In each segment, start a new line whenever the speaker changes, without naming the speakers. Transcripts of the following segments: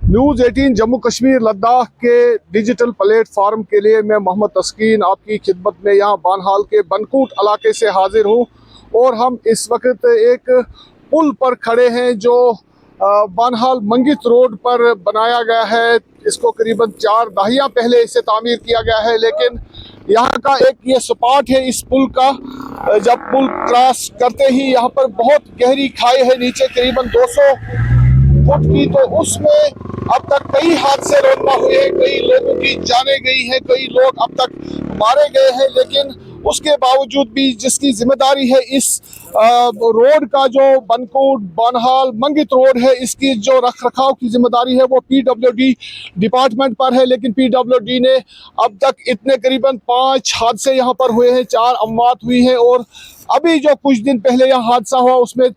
News 18 Jammu Kashmir Ladakh के digital platform के लिए मैं मोहम्मद तस्कीन आपकी खिदमत में यहाँ बानहाल के बनकूट इलाके से हाजिर हूँ। और हम इस वक्त एक पुल पर खड़े हैं जो बानहाल मंगित रोड पर बनाया गया है। इसको करीबन 4 दहाइयाँ पहले इसे तामीर किया गया है, लेकिन यहाँ का एक ये स्पॉट है इस पुल का। जब पुल क्रॉस करते ही यहाँ पर बहुत गहरी खाई है, नीचे करीबन 200 फुट की। तो उसमें अब तक कई हादसे रोनमा हुए हैं, कई लोगों की जाने गई है, कई लोग अब तक मारे गए हैं। लेकिन उसके बावजूद भी जिसकी जिम्मेदारी है इस रोड का, जो बनकूट बानहाल मंगित रोड है, इसकी जो रख रखाव की जिम्मेदारी है वो PWD डिपार्टमेंट पर है। लेकिन PWD ने अब तक इतने करीबन 5 हादसे यहाँ पर हुए हैं, 4 अमवात हुई हैं। और अभी जो कुछ दिन पहले यहाँ हादसा हुआ उसमें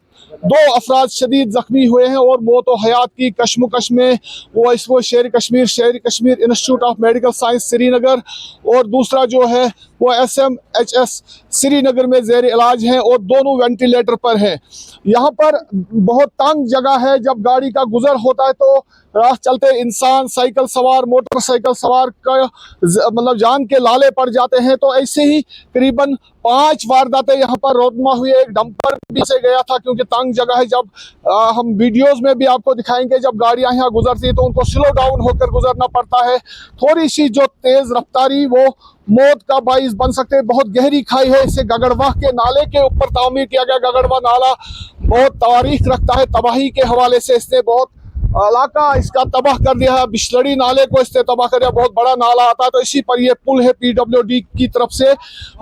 2 अफराद शदीद जख्मी हुए हैं और मौत और हयात की कश्मकश में वो शेर Kashmir institute of medical science Srinagar और दूसरा जो है वो SMHS श्रीनगर में ज़ेर इलाज हैं और दोनों वेंटिलेटर पर हैं। यहाँ पर बहुत तंग जगह है, जब गाड़ी का गुजर होता है तो राह चलते इंसान, साइकिल सवार, मोटरसाइकिल सवार का मतलब जान के लाले पड़ जाते हैं। तो ऐसे ही करीबन 5 वारदातें यहाँ पर रोनमा हुई। एक डंपर भी से गया था क्योंकि तंग जगह है। जब हम वीडियोस में भी आपको दिखाएंगे, जब गाड़ियां यहाँ गुजरती तो उनको स्लो डाउन होकर गुजरना पड़ता है। थोड़ी सी जो तेज रफ्तारी वो मौत का बाइस बन सकते हैं। बहुत गहरी खाई है, इसे गगड़वा के नाले के ऊपर तामीर किया गया। गगड़वा नाला बहुत तारीख रखता है, तबाही के हवाले से इसने बहुत इलाका इसका तबाह कर दिया है। बिशलड़ी नाले को इसने तबाह कर दिया, बहुत बड़ा नाला आता है। तो इसी पर यह पुल है PWD की तरफ से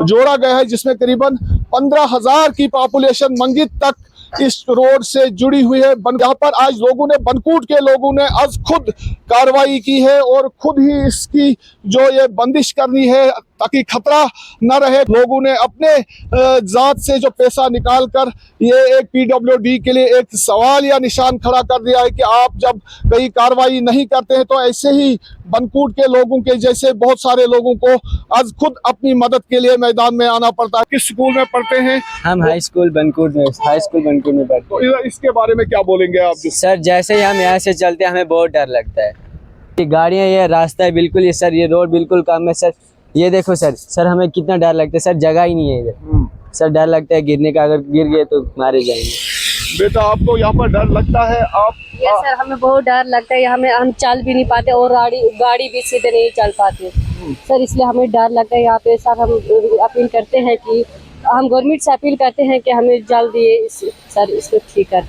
जोड़ा गया है, जिसमें करीबन 15,000 की पॉपुलेशन मंगित तक इस रोड से जुड़ी हुई है। यहाँ पर आज लोगों ने, बनकूट के लोगों ने आज खुद कार्रवाई की है और खुद ही इसकी जो ये बंदिश करनी है ताकि खतरा न रहे। लोगों ने अपने जात से जो पैसा निकाल कर ये एक PWD के लिए एक सवाल या निशान खड़ा कर दिया है कि आप जब कहीं कार्रवाई नहीं करते हैं तो ऐसे ही बनकूट के लोगों के जैसे बहुत सारे लोगों को आज खुद अपनी मदद के लिए मैदान में आना पड़ता है। किस स्कूल में पढ़ते हैं?
हम हाई स्कूल बनकूट में पढ़ते
तो इसके बारे में क्या बोलेंगे आप?
सर जैसे ही हम यहाँ से चलते हैं हमें बहुत डर लगता है। ये गाड़ियाँ, ये रास्ता है बिल्कुल, ये सर ये रोड बिल्कुल कम है सर। ये देखो सर हमें कितना डर लगता है सर, जगह ही नहीं है इधर। सर डर लगता है गिरने का, अगर गिर गए तो मारे जाएंगे।
बेटा आपको यहाँ पर डर लगता है? आप?
यस सर, हमें बहुत डर लगता है। हमें हम चल भी नहीं पाते और गाड़ी भी सीधे नहीं चल पाते सर, इसलिए हमें डर लगता है। यहाँ पे सर हम अपील करते हैं कि हम गवर्नमेंट से अपील करते हैं कि हमें जल्दी सर इसको ठीक कर।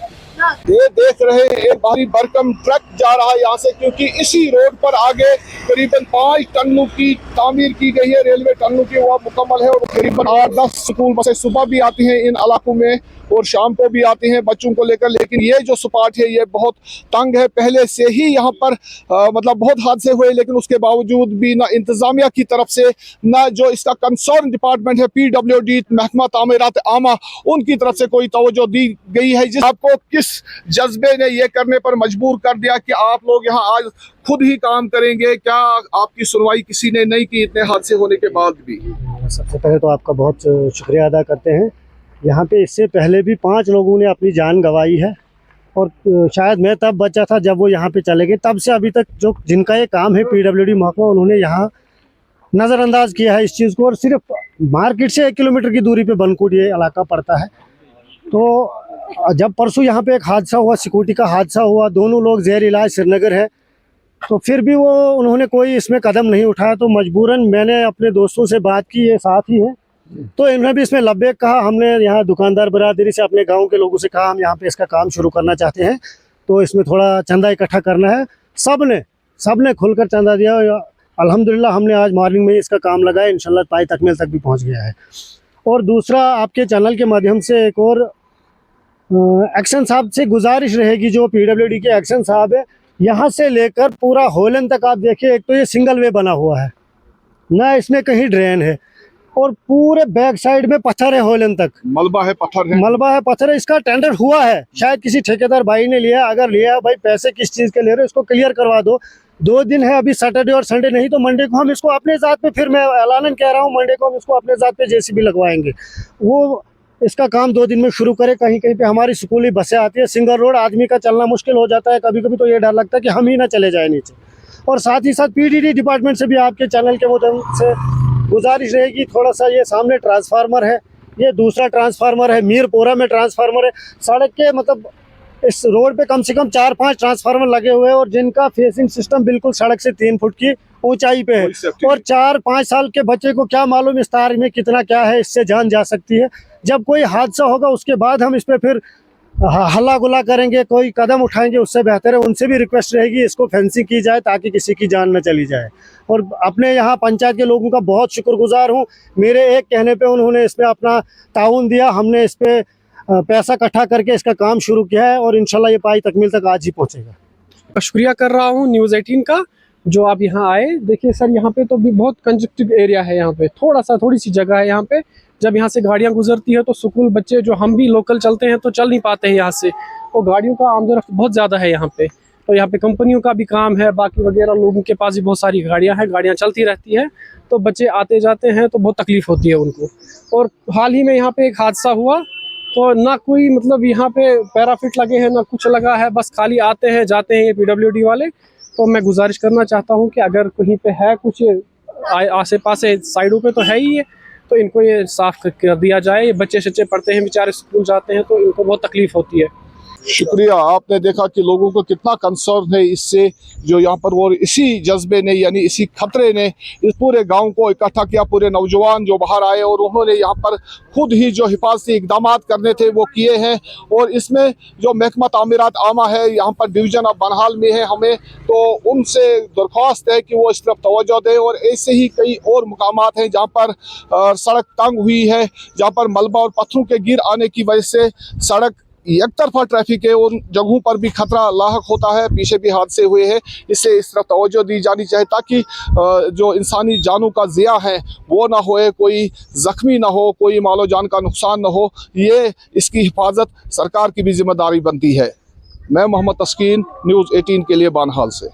ये देख रहे हैं एक भारी भरकम ट्रक जा रहा है यहाँ से, क्योंकि इसी रोड पर आगे करीबन 5 टनलों की तामीर की गई है। रेलवे टनलों की वो मुकम्मल है और करीबन 8-10 स्कूल बसें सुबह भी आती हैं इन इलाकों में और शाम को भी आती हैं बच्चों को लेकर। लेकिन ये जो स्पॉट है ये बहुत तंग है। पहले से ही यहाँ पर मतलब बहुत हादसे हुए, लेकिन उसके बावजूद भी ना इंतजामिया की तरफ से, ना जो इसका कंसर्न डिपार्टमेंट है PWD महकमा तामीरात आमा, उनकी तरफ से कोई तवज्जो दी गई है। जिस आपको किस जज्बे ने ये करने पर मजबूर कर दिया कि आप लोग यहाँ आज खुद ही काम करेंगे? क्या आपकी सुनवाई किसी ने नहीं की इतने हादसे होने के बाद भी?
सबसे पहले तो आपका बहुत शुक्रिया अदा करते हैं। यहाँ पे इससे पहले भी 5 लोगों ने अपनी जान गंवाई है और शायद मैं तब बच्चा था जब वो यहाँ पे चले गए। तब से अभी तक जो जिनका ये काम है PWD महकमा, उन्होंने यहाँ नज़रअंदाज किया है इस चीज़ को। और सिर्फ मार्केट से 1 किलोमीटर की दूरी पे बनकूट ये इलाका पड़ता है। तो जब परसों यहाँ पे एक हादसा हुआ, सिक्योरिटी का हादसा हुआ, दोनों लोग ज़ेर इलाज श्रीनगर है, तो फिर भी वो उन्होंने कोई इसमें कदम नहीं उठाया। तो मजबूरन मैंने अपने दोस्तों से बात की, ये साथ ही हैं, तो इन्होंने भी इसमें लब्बैक कहा। हमने यहाँ दुकानदार बरादरी से, अपने गांव के लोगों से कहा हम यहाँ पे इसका काम शुरू करना चाहते हैं, तो इसमें थोड़ा चंदा इकट्ठा करना है। सब ने खुलकर चंदा दिया। अल्हम्दुलिल्लाह हमने आज मॉर्निंग में इसका काम लगाया, इंशाल्लाह पाई तकमील तक भी पहुँच गया है। और दूसरा, आपके चैनल के माध्यम से एक और एक्शन साहब से गुजारिश रहेगी, जो PWD के एक्शन साहब है, यहाँ से लेकर पूरा होलन तक आप देखिए, एक तो ये सिंगल वे बना हुआ है, ना इसमें कहीं ड्रेन है और पूरे बैक साइड में पत्थर है। होलन तक
मलबा है, पत्थर है।
इसका टेंडर हुआ है, शायद किसी ठेकेदार भाई ने लिया। अगर लिया भाई, पैसे किस चीज़ के ले रहे हो, इसको क्लियर करवा दो। 2 दिन है अभी, सैटरडे और संडे, नहीं तो मंडे को हम इसको अपने ज़ात पे, फिर मैं ऐलानन कह रहा हूँ, मंडे को हम इसको अपने ज़ात पे JCB लगवाएंगे। वो इसका काम 2 दिन में शुरू करें। कहीं कहीं पे हमारी स्कूली बसें आती है, सिंगल रोड, आदमी का चलना मुश्किल हो जाता है। कभी कभी तो ये डर लगता है कि हम ही ना चले जाए नीचे। और साथ ही साथ पीडीडी डिपार्टमेंट से भी आपके चैनल के माध्यम से गुजारिश रहेगी, थोड़ा सा ये सामने ट्रांसफार्मर है, ये दूसरा ट्रांसफार्मर है, मीरपुरा में ट्रांसफार्मर है, सड़क के मतलब इस रोड पे कम से कम 4-5 ट्रांसफार्मर लगे हुए हैं और जिनका फेसिंग सिस्टम बिल्कुल सड़क से 3 फुट की ऊंचाई पे है। और 4-5 साल के बच्चे को क्या मालूम इस तार में कितना क्या है, इससे जान जा सकती है। जब कोई हादसा होगा उसके बाद हम इस पे फिर हल्ला गुला करेंगे, कोई कदम उठाएंगे, उससे बेहतर है उनसे भी रिक्वेस्ट रहेगी इसको फेंसिंग की जाए ताकि किसी की जान न चली जाए। और अपने यहाँ पंचायत के लोगों का बहुत शुक्रगुजार हूँ, मेरे एक कहने पे उन्होंने इसमें अपना ताउन दिया, हमने इस पे पैसा इकट्ठा करके इसका काम शुरू किया है और इंशाल्लाह ये पाई तकमील तक आज ही पहुँचेगा।
शुक्रिया कर रहा हूँ न्यूज़ 18 का जो आप यहाँ आए। देखिए सर, यहाँ पे तो भी बहुत कंजक्टिव एरिया है, यहाँ पे थोड़ी सी जगह है यहाँ पे। जब यहाँ से गाड़ियाँ गुजरती है तो स्कूल बच्चे जो हम भी लोकल चलते हैं तो चल नहीं पाते हैं यहाँ से, तो गाड़ियों का आमदोरफ्त बहुत ज़्यादा है यहाँ पे। तो यहाँ पे कंपनियों का भी काम है, बाकी वगैरह लोगों के पास भी बहुत सारी गाड़ियाँ हैं, गाड़ियाँ चलती रहती है, तो बच्चे आते जाते हैं तो बहुत तकलीफ़ होती है उनको। और हाल ही में यहाँ पे एक हादसा हुआ, तो ना कोई मतलब यहाँ पे पैराफिट लगे हैं ना कुछ लगा है, बस खाली आते हैं जाते हैं ये PWD वाले। तो मैं गुजारिश करना चाहता हूँ कि अगर कहीं पे है कुछ आसे पासे साइडों पे तो है ही है, तो इनको ये साफ कर दिया जाए। ये बच्चे सच्चे पढ़ते हैं बेचारे, स्कूल जाते हैं तो इनको बहुत तकलीफ होती है।
शुक्रिया। आपने देखा कि लोगों को कितना कंसर्न है इससे, जो यहाँ पर वो इसी जज्बे ने यानी इसी खतरे ने इस पूरे गांव को इकट्ठा किया, पूरे नौजवान जो बाहर आए और उन्होंने यहाँ पर खुद ही जो हिफाजती इकदाम करने थे वो किए हैं। और इसमें जो महकमा तामीरात आमा है यहाँ पर डिवीज़न ऑफ बनहाल में है, हमें तो उनसे दरख्वास्त है कि वो इस तरफ तवज्जो दें। और ऐसे ही कई और मुकामात हैं जहाँ पर सड़क तंग हुई है, जहाँ पर मलबा और पत्थरों के गिर आने की वजह से सड़क एक तरफा ट्रैफिक है, उन जगहों पर भी खतरा लाहक होता है, पीछे भी हादसे हुए हैं। इससे इस तरफ तवज्जो दी जानी चाहिए ताकि जो इंसानी जानों का ज़िया है वो ना होए, कोई ज़ख्मी ना हो, कोई मालो जान का नुकसान ना हो। ये इसकी हिफाजत सरकार की भी जिम्मेदारी बनती है। मैं मोहम्मद तस्कीन, न्यूज़ 18 के लिए बानहाल से।